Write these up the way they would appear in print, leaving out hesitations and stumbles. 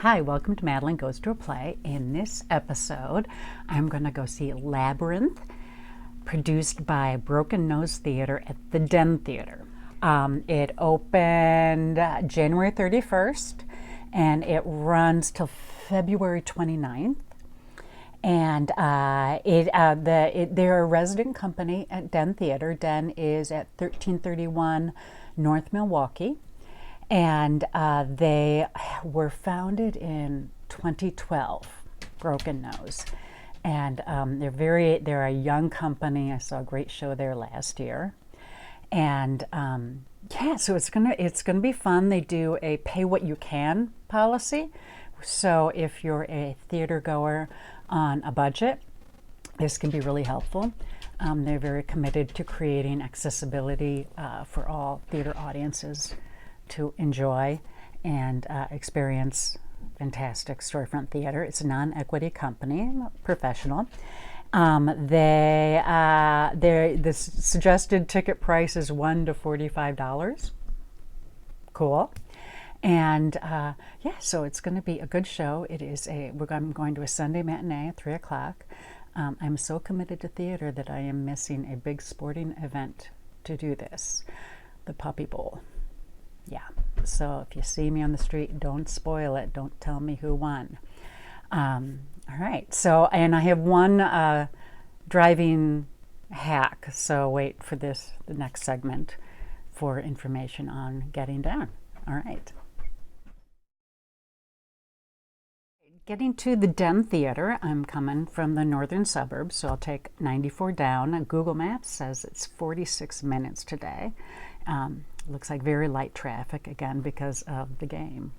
Hi, welcome to Madelyn Goes to a Play. In this episode, I'm going to go see Labyrinth, produced by Broken Nose Theater at the Den Theater. It opened January 31st, and it runs till February 29th. And they're a resident company at Den Theater. Den is at 1331 North Milwaukee. And they were founded in 2012, Broken Nose. And they're a young company. I saw a great show there last year. And so it's gonna be fun. They do a pay what you can policy. So if you're a theater goer on a budget, this can be really helpful. They're very committed to creating accessibility for all theater audiences to enjoy and experience fantastic storefront theater. It's a non-equity company, professional. The suggested ticket price is $1 to $45. Cool. And so it's going to be a good show. I'm going to a Sunday matinee at 3 o'clock. I'm so committed to theater that I am missing a big sporting event to do this, the Puppy Bowl. Yeah, so if you see me on the street, don't spoil it. Don't tell me who won. All right, so, and I have one driving hack, so wait for the next segment for information on getting down. All right. Getting to the Den Theater, I'm coming from the northern suburbs, so I'll take 94 down. Google Maps says it's 46 minutes today. Looks like very light traffic, again, because of the game.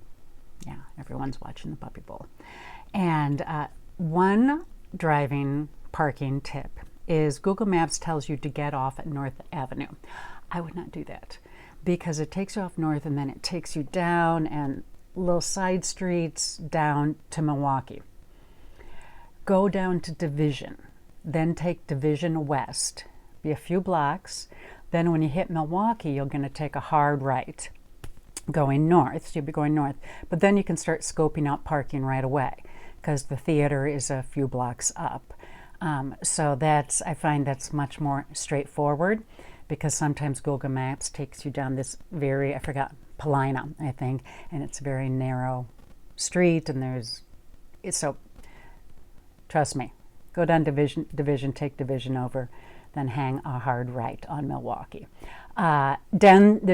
Yeah, everyone's watching the Puppy Bowl. And one driving parking tip is Google Maps tells you to get off at North Avenue. I would not do that because it takes you off North and then it takes you down and little side streets down to Milwaukee. Go down to Division, then take Division West, be a few blocks. Then when you hit Milwaukee, you're going to take a hard right going north. So you'll be going north. But then you can start scoping out parking right away because the theater is a few blocks up. So I find that's much more straightforward because sometimes Google Maps takes you down this Paulina, I think, and it's a very narrow street so trust me, go down Division, take Division over, then hang a hard right on Milwaukee. The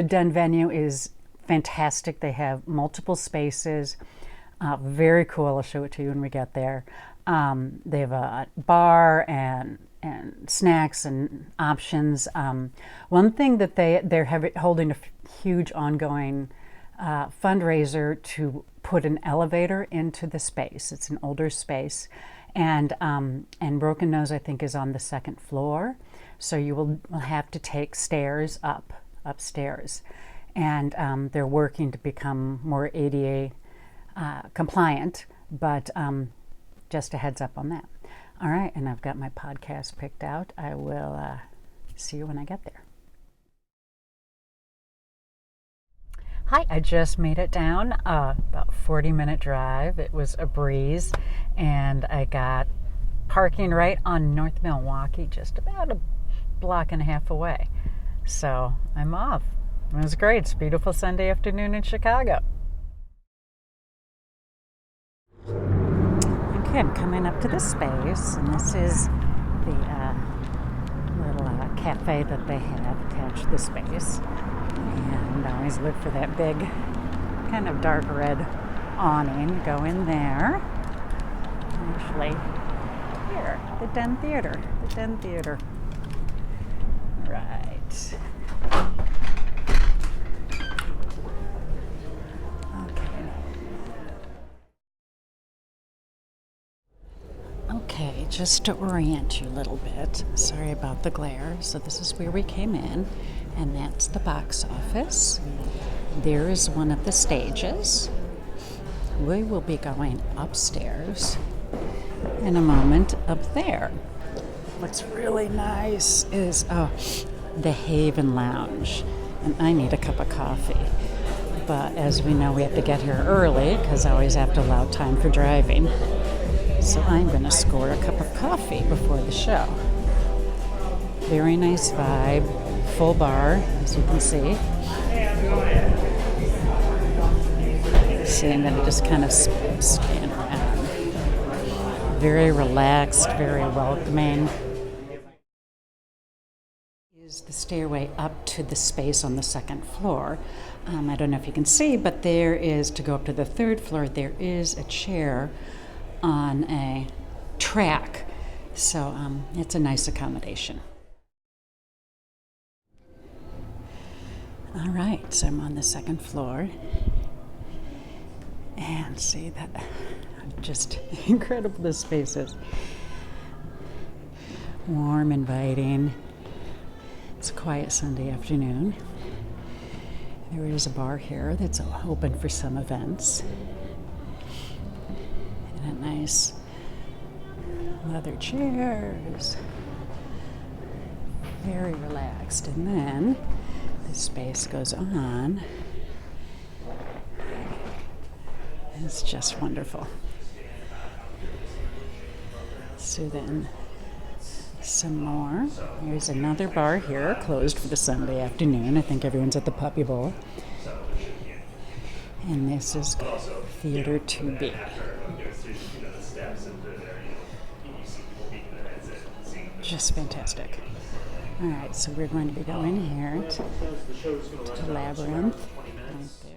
Den venue is fantastic. They have multiple spaces, very cool. I'll show it to you when we get there. They have a bar and snacks and options. One thing that they're holding a huge ongoing fundraiser to put an elevator into the space. It's an older space. And Broken Nose, I think, is on the second floor. So you will have to take stairs upstairs. And they're working to become more ADA compliant, but just a heads up on that. All right, and I've got my podcast picked out. I will see you when I get there. Hi, I just made it down, about 40-minute drive. It was a breeze, and I got parking right on North Milwaukee, just about a block and a half away. So I'm off. It was great. It's a beautiful Sunday afternoon in Chicago. Okay, I'm coming up to the space, and this is the little cafe that they have attached to the space. And I always look for that big, kind of dark red awning. Go in there. Actually, here, the Den Theater. The Den Theater. Right. Okay, just to orient you a little bit, sorry about the glare. So this is where we came in, and that's the box office. There is one of the stages. We will be going upstairs in a moment up there. What's really nice is the Haven Lounge, and I need a cup of coffee. but as we know, we have to get here early because I always have to allow time for driving. So I'm going to score a cup of coffee before the show. Very nice vibe, full bar, as you can see. See, I'm going to just kind of scan around. Very relaxed, very welcoming. Is the stairway up to the space on the second floor. I don't know if you can see, but there is, to go up to the third floor, there is a chair on a track. So it's a nice accommodation. All right, so I'm on the second floor. And see that, just incredible this space is. Warm, inviting. It's a quiet Sunday afternoon. There is a bar here that's open for some events. And a nice leather chairs. Very relaxed. And then the space goes on. It's just wonderful. So then some more. There's another bar here, closed for the Sunday afternoon. I think everyone's at the Puppy Bowl. And this is Theater 2B. Just fantastic. All right, so we're going to be going here to Labyrinth. Right there.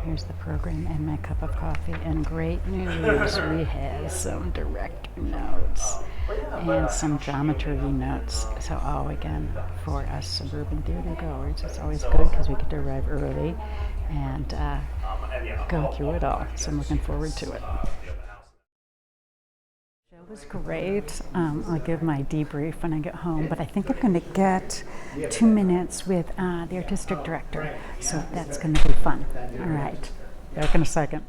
Here's the program and my cup of coffee, and great news, we have some director notes and some dramaturgy notes. So again, for us suburban theater goers, it's always good because we get to arrive early and go through it all. So I'm looking forward to it. It was great. I'll give my debrief when I get home, but I think I'm going to get 2 minutes with the artistic director, so that's going to be fun. All right, back in a second.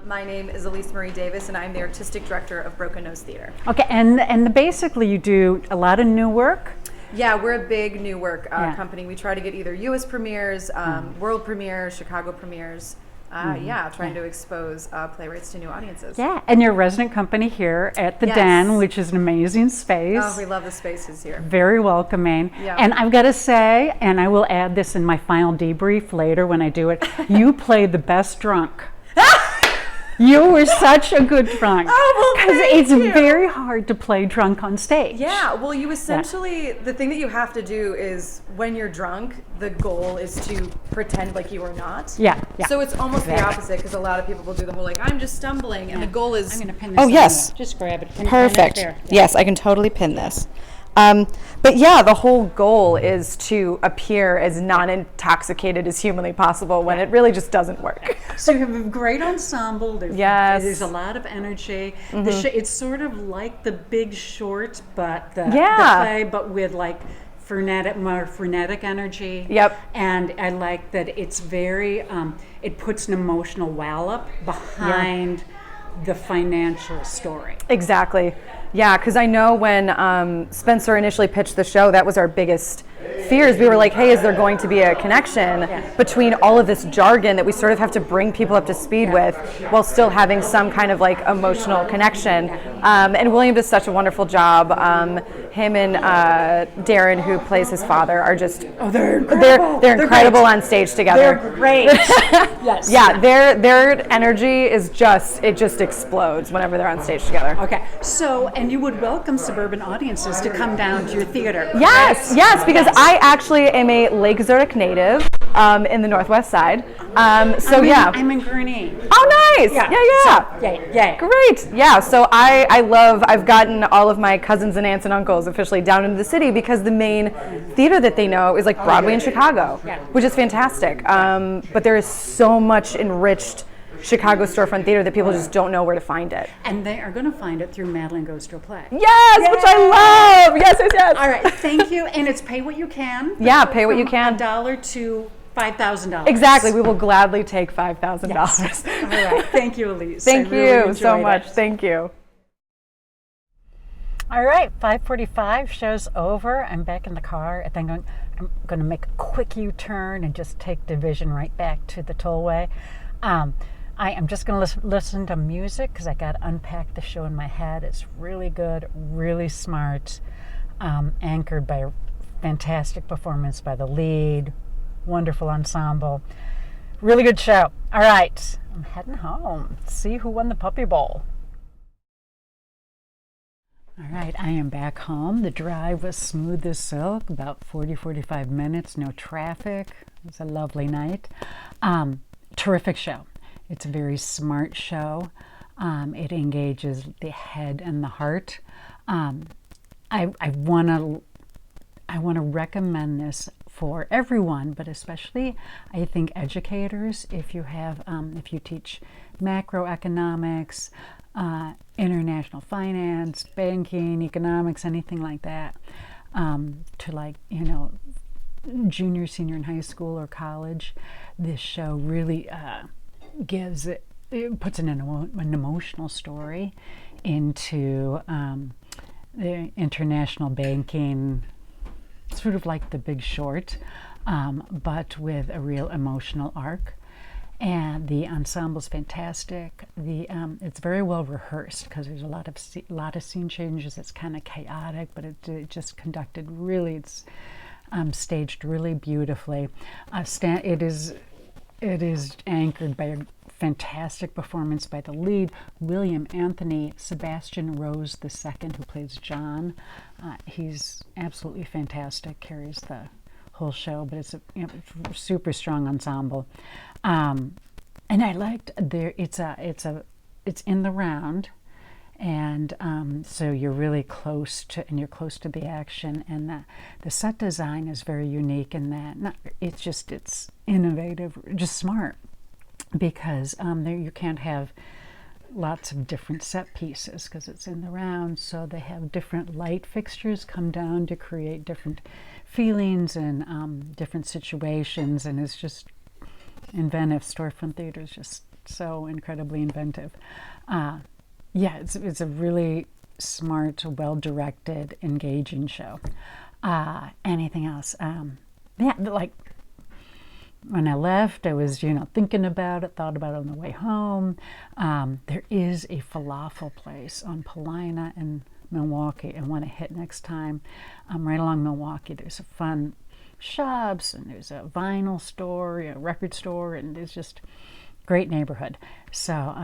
My name is Elise Marie Davis, and I'm the artistic director of Broken Nose Theater. Okay, and basically you do a lot of new work? Yeah, we're a big new work company. We try to get either U.S. premieres, world premieres, Chicago premieres. Trying to expose playwrights to new audiences. Yeah, and your resident company here at the Den, which is an amazing space. Oh, we love the spaces here. Very welcoming. Yeah. And I've got to say, and I will add this in my final debrief later when I do it, you played the best drunk. You were such a good drunk. Oh, well, because it's very hard to play drunk on stage. Yeah, well, you essentially, the thing that you have to do is when you're drunk, the goal is to pretend like you are not. Yeah. So it's almost the opposite, because a lot of people will do the whole like, I'm just stumbling, and the goal is. I'm going to pin this. Oh, yes. Just grab it. Perfect. Pin it there. Yes, I can totally pin this. But yeah, the whole goal is to appear as non-intoxicated as humanly possible when it really just doesn't work. So you have a great ensemble. There's a lot of energy. Mm-hmm. It's sort of like The Big Short, but the play, but with like more frenetic energy. Yep. And I like that it's very, it puts an emotional wallop behind the financial story. Exactly. Yeah, because I know when Spencer initially pitched the show, that was our biggest fears. We were like, hey, is there going to be a connection between all of this jargon that we sort of have to bring people up to speed with while still having some kind of like emotional connection? And William does such a wonderful job. Him and Darren, who plays his father, are just they're incredible. They're incredible on stage together. They're great. Yes. Yeah, their energy is just explodes whenever they're on stage together. Okay, so and you would welcome suburban audiences to come down to your theater. Yes, because I actually am a Lake Zurich native in the Northwest Side. I'm in Gurnee. Oh, nice. Yeah. So, yay. Great. Yeah, so I've gotten all of my cousins and aunts and uncles officially down into the city because the main theater that they know is like Broadway in Chicago, which is fantastic. But there is so much enriched Chicago storefront theater that people just don't know where to find it. And they are going to find it through Madelyn Goes to a Play. Yes, Yay! Which I love. Yes. All right, thank you. And it's pay what you can. Yeah, pay what you can. $1 to $5,000. Exactly. We will gladly take $5,000. Yes. All right. Thank you, Elise. Thank you so much. Thank you. All right, 5:45, show's over. I'm back in the car. I think I'm going to make a quick U-turn and just take Division right back to the tollway. I am just going to listen to music because I got to unpack the show in my head. It's really good, really smart, anchored by a fantastic performance by the lead, wonderful ensemble. Really good show. All right, I'm heading home. See who won the Puppy Bowl. All right, I am back home. The drive was smooth as silk, about 45 minutes, no traffic. It was a lovely night. Terrific show. It's a very smart show. It engages the head and the heart. I want to recommend this for everyone, but especially I think educators. If you teach macroeconomics, international finance, banking, economics, anything like that, to junior, senior in high school or college, this show really it puts an emotional story into the international banking, sort of like The Big Short, but with a real emotional arc. And the ensemble's fantastic. It's very well rehearsed because there's a lot of scene changes. It's kind of chaotic, but it just conducted really. It's staged really beautifully. It is anchored by a fantastic performance by the lead, William Anthony Sebastian Rose II, who plays John. He's absolutely fantastic. Carries the whole show, but it's a super strong ensemble. And I liked it's in the round, and so you're really close to the action, and the set design is very unique in that it's innovative, just smart, because there you can't have lots of different set pieces because it's in the round, so they have different light fixtures come down to create different feelings and different situations, and it's just inventive. Storefront theater is just so incredibly inventive. It's a really smart, well-directed, engaging show. Anything else? Like when I left, I was thinking about it, thought about it on the way home. There is a falafel place on Paulina in Milwaukee I want to hit next time. Right along Milwaukee, there's a fun shops, and there's a vinyl store, a record store, and there's just great neighborhood. So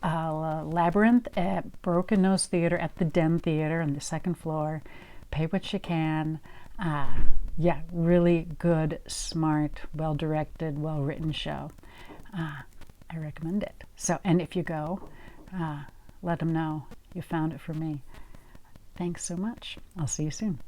Labyrinth at Broken Nose Theater at the Den Theater on the second floor. Pay what you can. Really good, smart, well-directed, well-written show. I recommend it. So, and if you go, let them know you found it for me. Thanks so much. I'll see you soon.